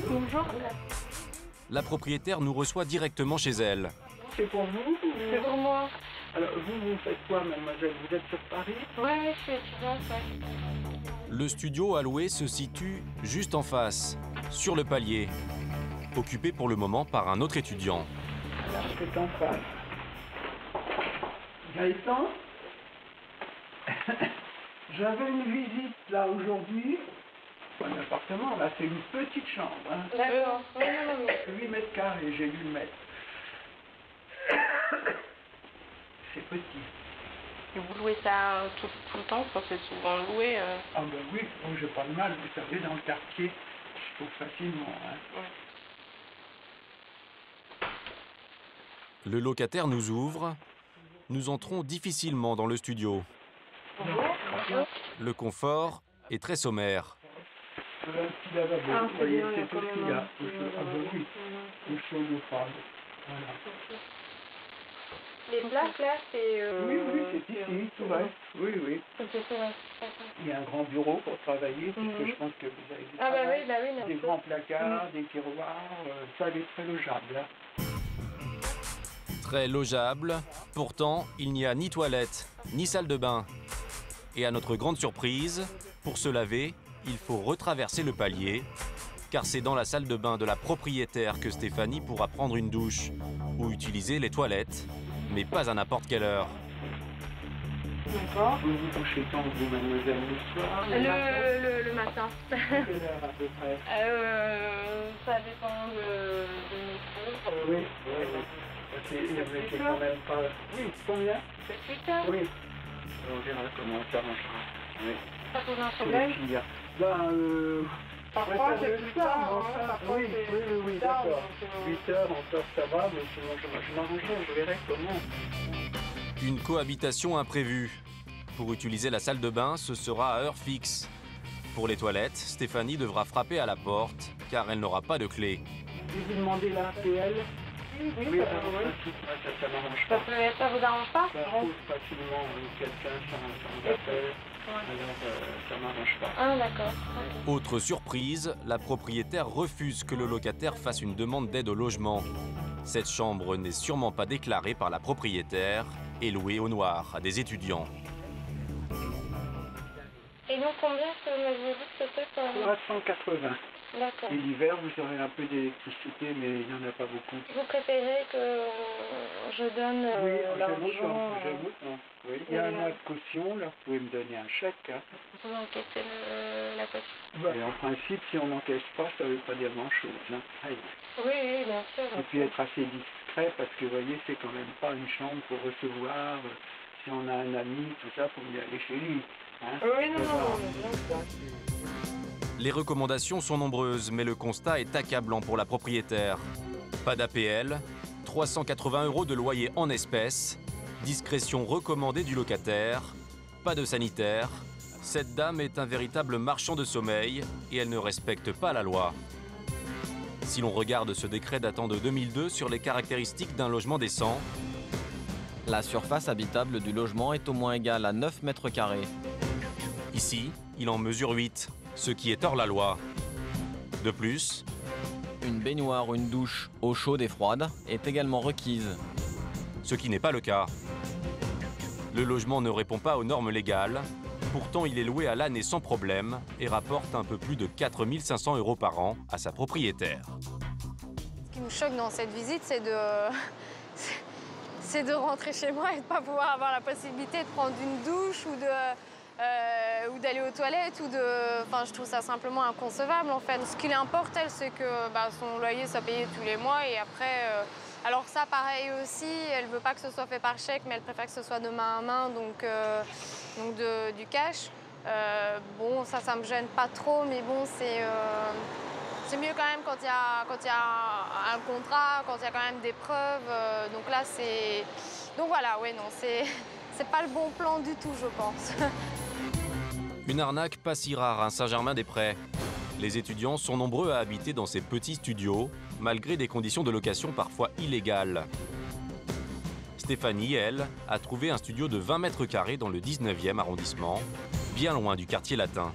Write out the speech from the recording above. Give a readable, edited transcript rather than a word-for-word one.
Bonjour. La propriétaire nous reçoit directement chez elle. C'est pour vous ou... C'est pour moi. Alors, vous faites quoi, mademoiselle? Vous êtes sur Paris? Ouais, je suis étudiante, ouais. Le studio à louer se situe juste en face, sur le palier, occupé pour le moment par un autre étudiant. Alors, c'est en face. Gaëtan? J'avais une visite là aujourd'hui. Un appartement, là, c'est une petite chambre. Hein. D'accord. Oui. 8 mètres carrés, j'ai dû le mettre. C'est petit. Et vous louez ça tout le temps? Parce que c'est souvent loué. Ah ben oui, moi j'ai pas de mal, vous savez, dans le quartier, je trouve facilement. Hein. Le locataire nous ouvre. Nous entrons difficilement dans le studio. Bonjour. Le confort est très sommaire. Un petit lavabo, vous voyez, c'est tout ce qu'il y a. Ah ben oui, une chaud d'eau froide. Voilà. Les places là, c'est. Oui, c'est ici, tout va. Oui. Il y a un grand bureau pour travailler, puisque je pense que vous avez du travail. oui. Des grands placards, des tiroirs, ça est très logeable. Hein. Très logeable, pourtant il n'y a ni toilette, ni salle de bain. Et à notre grande surprise, pour se laver, il faut retraverser le palier, car c'est dans la salle de bain de la propriétaire que Stéphanie pourra prendre une douche ou utiliser les toilettes, mais pas à n'importe quelle heure. D'accord. Vous vous couchez quand, vous, mademoiselle, le soir? Le matin. Quelle heure à peu près? Ça dépend de mes cours. Oui. C'est quand même pas... Oui, combien? C'est 8 heures. Oui. On verra comment ça marchera. Oui. Ça pose un C'est problème? les filles. Ben, Parfois ouais, c'est plus tard. enfin, oui, d'accord. 8 heures, encore ça va, mais sinon je m'arrangerai, je verrai comment. Une cohabitation imprévue. Pour utiliser la salle de bain, ce sera à heure fixe. Pour les toilettes, Stéphanie devra frapper à la porte, car elle n'aura pas de clé. Je vais vous demander la PL. Oui, ça m'arrange pas. Ça vous arrange pas? Ça trouve facilement quelqu'un sans appel. Alors, ça m'arrange pas. Ah, d'accord. Autre surprise, la propriétaire refuse que le locataire fasse une demande d'aide au logement. Cette chambre n'est sûrement pas déclarée par la propriétaire et louée au noir à des étudiants. Et donc combien est-ce que vous m'aviez dit que c'était pour... 380. D'accord. Et l'hiver, vous aurez un peu d'électricité, mais il n'y en a pas beaucoup. Vous préférez que je donne Oui, l'argent j'aime. Oui. Il y a un mois de caution, là, vous pouvez me donner un chèque. Hein. Vous pouvez encaisser la caution. Et en principe, si on n'encaisse pas, ça ne veut pas dire grand-chose. Hein. Oui, bien sûr. Et puis être assez discret, parce que vous voyez, c'est quand même pas une chambre pour recevoir. Si on a un ami, tout ça, pour y aller chez lui. Hein. Oui, non. Les recommandations sont nombreuses, mais le constat est accablant pour la propriétaire. Pas d'APL, 380 € de loyer en espèces, discrétion recommandée du locataire, pas de sanitaire. Cette dame est un véritable marchand de sommeil et elle ne respecte pas la loi. Si l'on regarde ce décret datant de 2002 sur les caractéristiques d'un logement décent, la surface habitable du logement est au moins égale à 9 mètres carrés. Ici, il en mesure 8, ce qui est hors la loi. De plus, une baignoire ou une douche eau chaude et froide est également requise. Ce qui n'est pas le cas. Le logement ne répond pas aux normes légales. Pourtant, il est loué à l'année sans problème et rapporte un peu plus de 4 500 € par an à sa propriétaire. Ce qui nous choque dans cette visite, c'est de rentrer chez moi et de ne pas pouvoir avoir la possibilité de prendre une douche ou d'aller aux toilettes. Enfin, je trouve ça simplement inconcevable, en fait. Ce qui l'importe, elle, c'est que son loyer soit payé tous les mois et après... Alors ça, pareil aussi, elle ne veut pas que ce soit fait par chèque, mais elle préfère que ce soit de main à main, donc du cash. Bon, ça me gêne pas trop, mais bon, c'est mieux quand même quand il y a un contrat, quand il y a quand même des preuves. Donc là, c'est... Donc voilà, oui, non, c'est pas le bon plan du tout, je pense. Une arnaque pas si rare à Saint-Germain-des-Prés. Les étudiants sont nombreux à habiter dans ces petits studios, malgré des conditions de location parfois illégales. Stéphanie, elle, a trouvé un studio de 20 mètres carrés dans le 19e arrondissement, bien loin du quartier latin.